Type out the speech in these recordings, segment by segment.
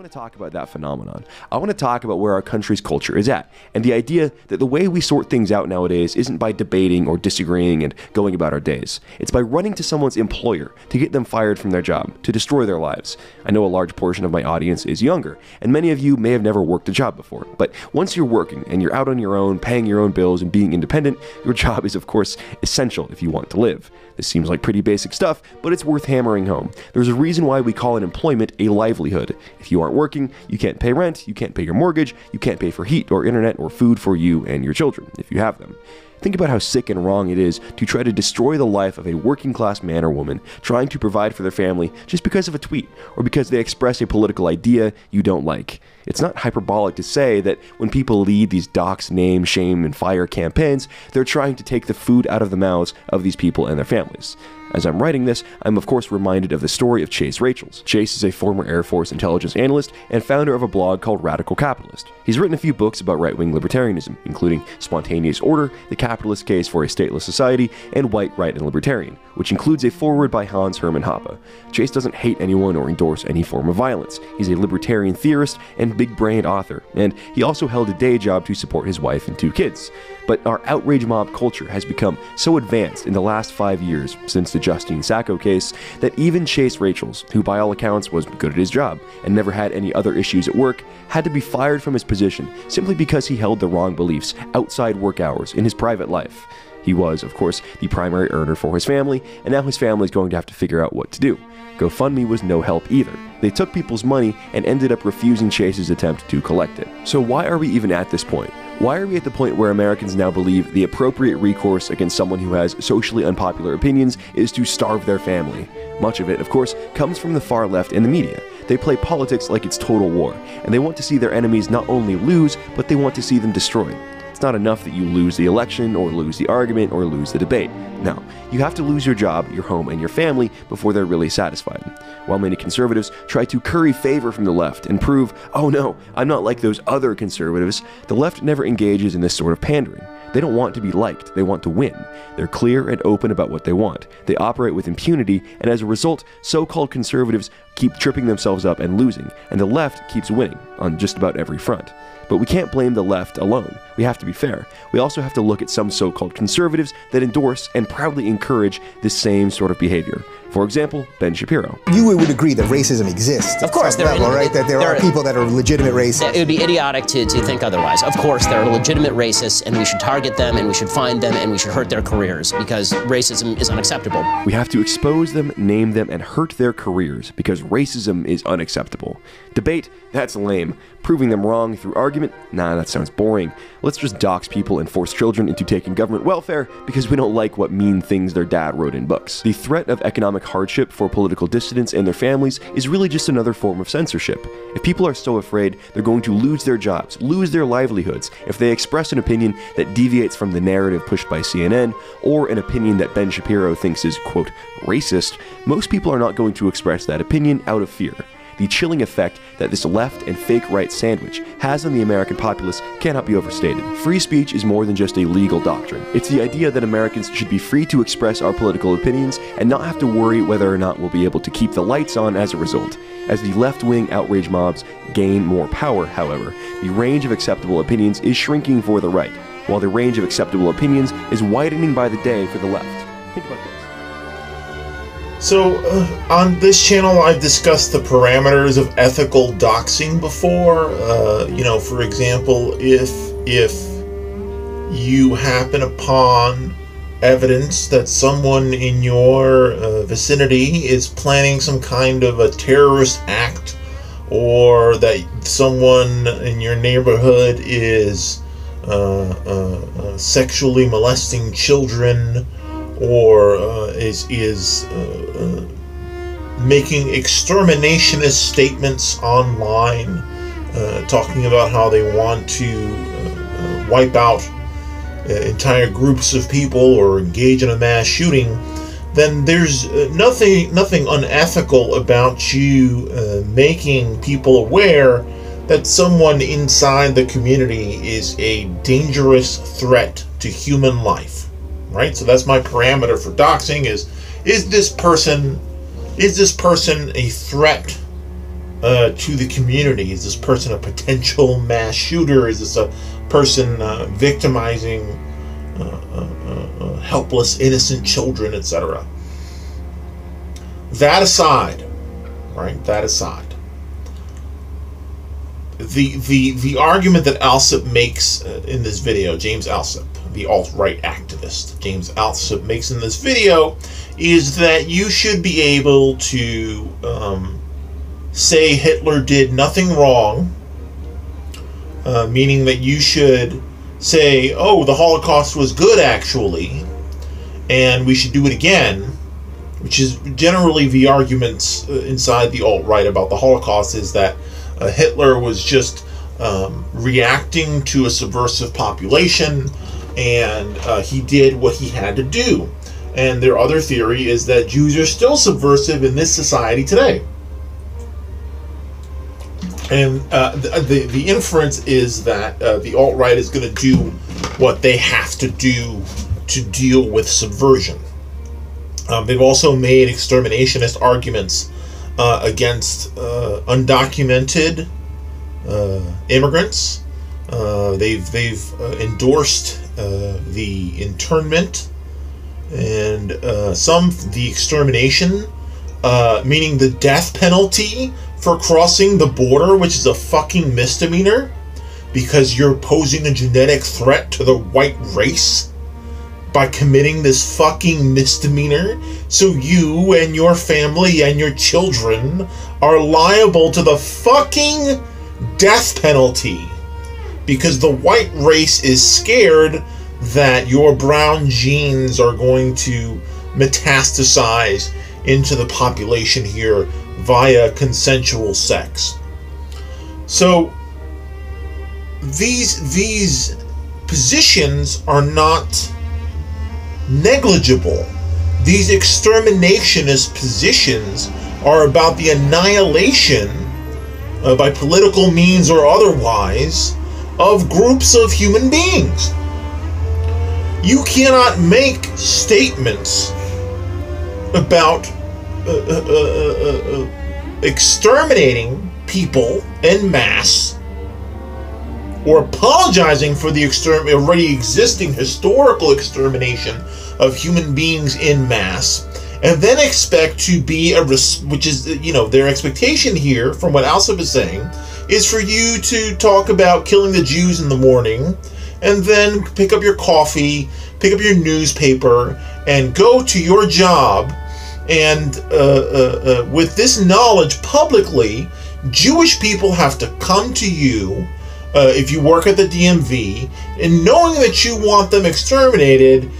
want to talk about that phenomenon. I want to talk about where our country's culture is at, and the idea that the way we sort things out nowadays isn't by debating or disagreeing and going about our days. It's by running to someone's employer to get them fired from their job, to destroy their lives. I know a large portion of my audience is younger, and many of you may have never worked a job before, but once you're working and you're out on your own, paying your own bills and being independent, your job is of course essential if you want to live. This seems like pretty basic stuff, but it's worth hammering home. There's a reason why we call an employment a livelihood. If you aren't working, you can't pay rent, you can't pay your mortgage, you can't pay for heat or internet or food for you and your children, if you have them. Think about how sick and wrong it is to try to destroy the life of a working class man or woman trying to provide for their family just because of a tweet or because they express a political idea you don't like. It's not hyperbolic to say that when people lead these dox, name, shame, and fire campaigns, they're trying to take the food out of the mouths of these people and their families. As I'm writing this, I'm of course reminded of the story of Chase Rachels. Chase is a former Air Force intelligence analyst and founder of a blog called Radical Capitalist. He's written a few books about right-wing libertarianism, including Spontaneous Order, The Capitalist Case for a Stateless Society, and White, Right, and Libertarian, which includes a foreword by Hans Hermann Hoppe. Chase doesn't hate anyone or endorse any form of violence. He's a libertarian theorist and big-brained author, and he also held a day job to support his wife and 2 kids. But our outrage mob culture has become so advanced in the last 5 years since the Justine Sacco case that even Chase Rachels, who by all accounts was good at his job and never had any other issues at work, had to be fired from his position simply because he held the wrong beliefs outside work hours in his private life. He was, of course, the primary earner for his family, and now his family is going to have to figure out what to do. GoFundMe was no help either. They took people's money and ended up refusing Chase's attempt to collect it. So why are we even at this point? Why are we at the point where Americans now believe the appropriate recourse against someone who has socially unpopular opinions is to starve their family? Much of it, of course, comes from the far left and the media. They play politics like it's total war, and they want to see their enemies not only lose, but they want to see them destroyed. It's not enough that you lose the election, or lose the argument, or lose the debate. No, you have to lose your job, your home, and your family before they're really satisfied. While many conservatives try to curry favor from the left and prove, oh no, I'm not like those other conservatives, the left never engages in this sort of pandering. They don't want to be liked, they want to win. They're clear and open about what they want. They operate with impunity, and as a result, so-called conservatives keep tripping themselves up and losing, and the left keeps winning on just about every front. But we can't blame the left alone. We have to be fair. We also have to look at some so-called conservatives that endorse and proudly encourage this same sort of behavior. For example, Ben Shapiro. You would agree that racism exists. Of course, right? That there are people that are legitimate racists. It would be idiotic to think otherwise. Of course, there are legitimate racists, and we should target them, and we should find them, and we should hurt their careers, because racism is unacceptable. We have to expose them, name them, and hurt their careers, because racism is unacceptable. Debate? That's lame. Proving them wrong through argument? Nah, that sounds boring. Let's just dox people and force children into taking government welfare because we don't like what mean things their dad wrote in books. The threat of economic hardship for political dissidents and their families is really just another form of censorship. If people are so afraid they're going to lose their jobs, lose their livelihoods, if they express an opinion that deviates from the narrative pushed by CNN, or an opinion that Ben Shapiro thinks is, quote, racist, most people are not going to express that opinion out of fear. The chilling effect that this left and fake right sandwich has on the American populace cannot be overstated. Free speech is more than just a legal doctrine. It's the idea that Americans should be free to express our political opinions and not have to worry whether or not we'll be able to keep the lights on as a result. As the left-wing outrage mobs gain more power, however, the range of acceptable opinions is shrinking for the right, while the range of acceptable opinions is widening by the day for the left. Think about this. So, on this channel, I've discussed the parameters of ethical doxing before. For example, if you happen upon evidence that someone in your vicinity is planning some kind of a terrorist act, or that someone in your neighborhood is sexually molesting children, or is making exterminationist statements online, talking about how they want to wipe out entire groups of people or engage in a mass shooting, then there's nothing unethical about you making people aware that someone inside the community is a dangerous threat to human life. Right, so that's my parameter for doxing: is this person a threat to the community? Is this person a potential mass shooter? Is this a person victimizing helpless, innocent children, etc.? That aside, right? That aside, the argument that Alsop makes in this video, James Alsop, the alt-right activist, James Alsop makes in this video, is that you should be able to say Hitler did nothing wrong, meaning that you should say, oh, the Holocaust was good actually, and we should do it again, which is generally the arguments inside the alt-right about the Holocaust, is that Hitler was just reacting to a subversive population, and he did what he had to do. And their other theory is that Jews are still subversive in this society today. And the inference is that the alt-right is going to do what they have to do to deal with subversion. They've also made exterminationist arguments against undocumented immigrants. They've endorsed the internment and the extermination, meaning the death penalty for crossing the border, which is a fucking misdemeanor because you're posing a genetic threat to the white race by committing this fucking misdemeanor. So you and your family and your children are liable to the fucking death penalty because the white race is scared that your brown genes are going to metastasize into the population here via consensual sex. So these positions are not negligible. These exterminationist positions are about the annihilation by political means or otherwise of groups of human beings. You cannot make statements about exterminating people en masse or apologizing for the already existing historical extermination of human beings en masse, and then expect to be which is, their expectation here, from what Alsop is saying, is for you to talk about killing the Jews in the morning, and then pick up your coffee, pick up your newspaper, and go to your job. And with this knowledge publicly, Jewish people have to come to you if you work at the DMV, and knowing that you want them exterminated,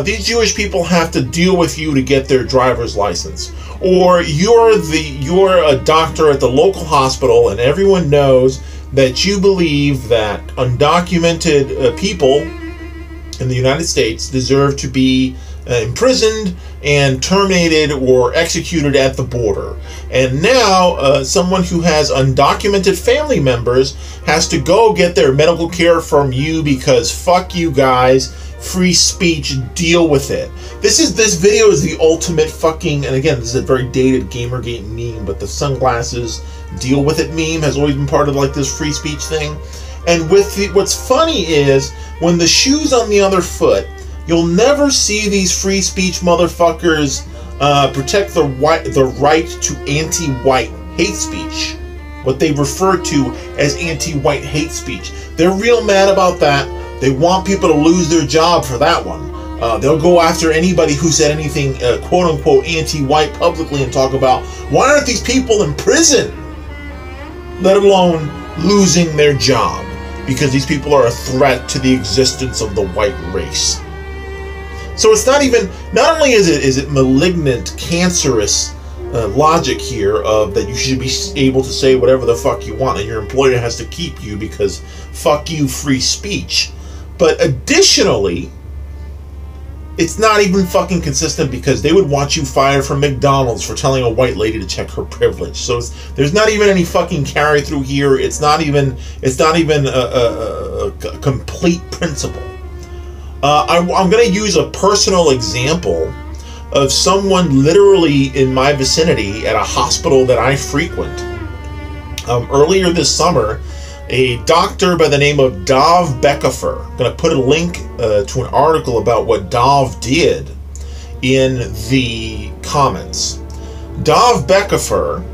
these Jewish people have to deal with you to get their driver's license. Or you're a doctor at the local hospital, and everyone knows that you believe that undocumented people in the United States deserve to be imprisoned and terminated or executed at the border. And now someone who has undocumented family members has to go get their medical care from you because fuck you guys, free speech, deal with it. This video is the ultimate fucking, and again, this is a very dated Gamergate meme, but the sunglasses deal with it meme has always been part of like this free speech thing. And what's funny is when the shoe's on the other foot, you'll never see these free speech motherfuckers protect the right to anti-white hate speech, what they refer to as anti-white hate speech. They're real mad about that. They want people to lose their job for that one. They'll go after anybody who said anything quote-unquote anti-white publicly and talk about, why aren't these people in prison? Let alone losing their job, because these people are a threat to the existence of the white race. So it's not only is it malignant, cancerous logic here of that you should be able to say whatever the fuck you want and your employer has to keep you because fuck you, free speech. But additionally, it's not even fucking consistent because they would want you fired from McDonald's for telling a white lady to check her privilege. So there's not even any fucking carry through here. It's not even a complete principle. I'm going to use a personal example of someone literally in my vicinity at a hospital that I frequent Earlier this summer, a doctor by the name of Dov Bechofer, I'm going to put a link to an article about what Dov did in the comments. Dov Bechofer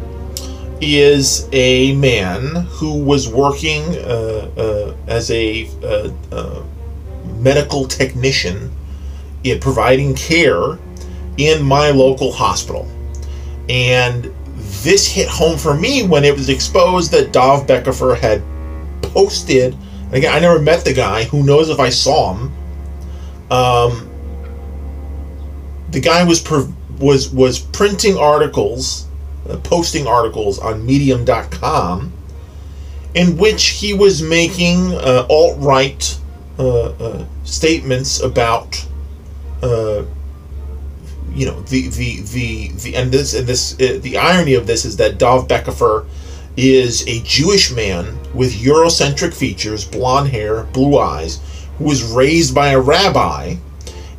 is a man who was working as a medical technician in providing care in my local hospital. And this hit home for me when it was exposed that Dov Bechofer had posted, again, I never met the guy, who knows if I saw him. The guy was printing articles, posting articles on medium.com in which he was making alt-right statements about you know, the irony of this is that Dov Bechofer is a Jewish man with Eurocentric features, blonde hair, blue eyes, who was raised by a rabbi,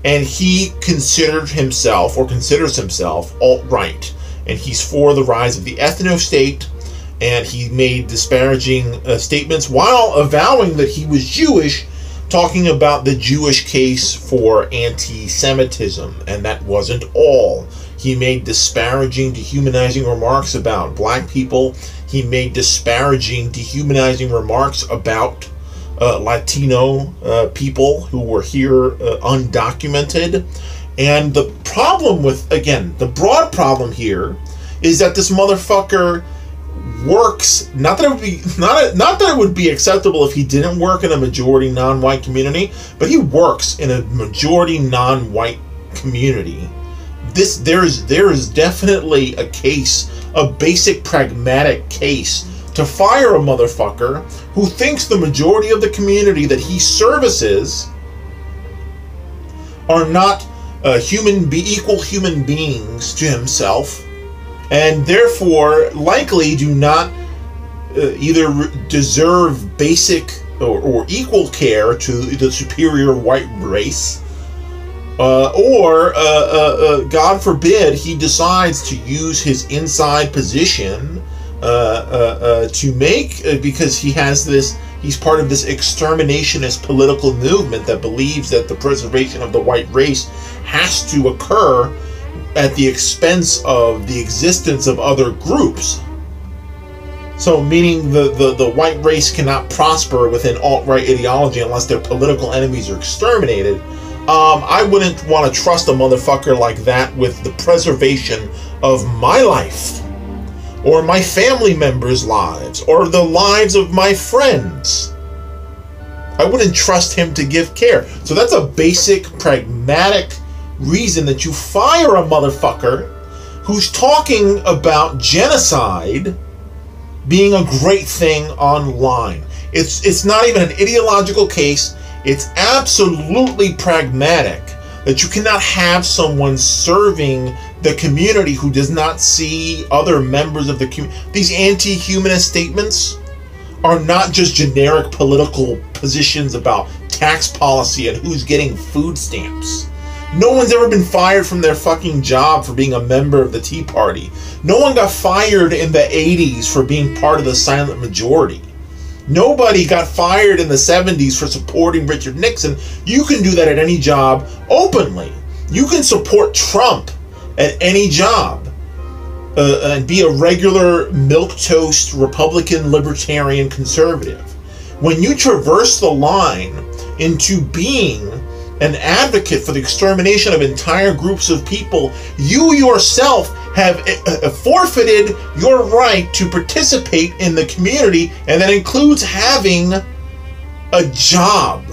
and he considered himself, or considers himself, alt-right, and he's for the rise of the ethno-state, and he made disparaging statements while avowing that he was Jewish, talking about the Jewish case for anti-Semitism, and that wasn't all. He made disparaging, dehumanizing remarks about black people. He made disparaging, dehumanizing remarks about Latino people who were here undocumented. And the problem with, again, the broad problem here is that this motherfucker works, not that it would be acceptable if he didn't work in a majority non-white community, but he works in a majority non-white community. There is definitely a case, a basic pragmatic case, to fire a motherfucker who thinks the majority of the community that he services are not equal human beings to himself, and therefore likely do not either deserve basic or equal care to the superior white race, or God forbid he decides to use his inside position to make, because he's part of this exterminationist political movement that believes that the preservation of the white race has to occur at the expense of the existence of other groups. So meaning the white race cannot prosper within alt-right ideology unless their political enemies are exterminated. I wouldn't want to trust a motherfucker like that with the preservation of my life, or my family members' lives, or the lives of my friends. I wouldn't trust him to give care. So that's a basic, pragmatic reason that you fire a motherfucker who's talking about genocide being a great thing online. It's not even an ideological case. It's absolutely pragmatic that you cannot have someone serving the community who does not see other members of the community. These anti-humanist statements are not just generic political positions about tax policy and who's getting food stamps. No one's ever been fired from their fucking job for being a member of the Tea Party. No one got fired in the 80s for being part of the silent majority. Nobody got fired in the 70s for supporting Richard Nixon. You can do that at any job openly. You can support Trump at any job and be a regular milquetoast Republican, libertarian, conservative. When you traverse the line into being an advocate for the extermination of entire groups of people, you yourself have forfeited your right to participate in the community, and that includes having a job.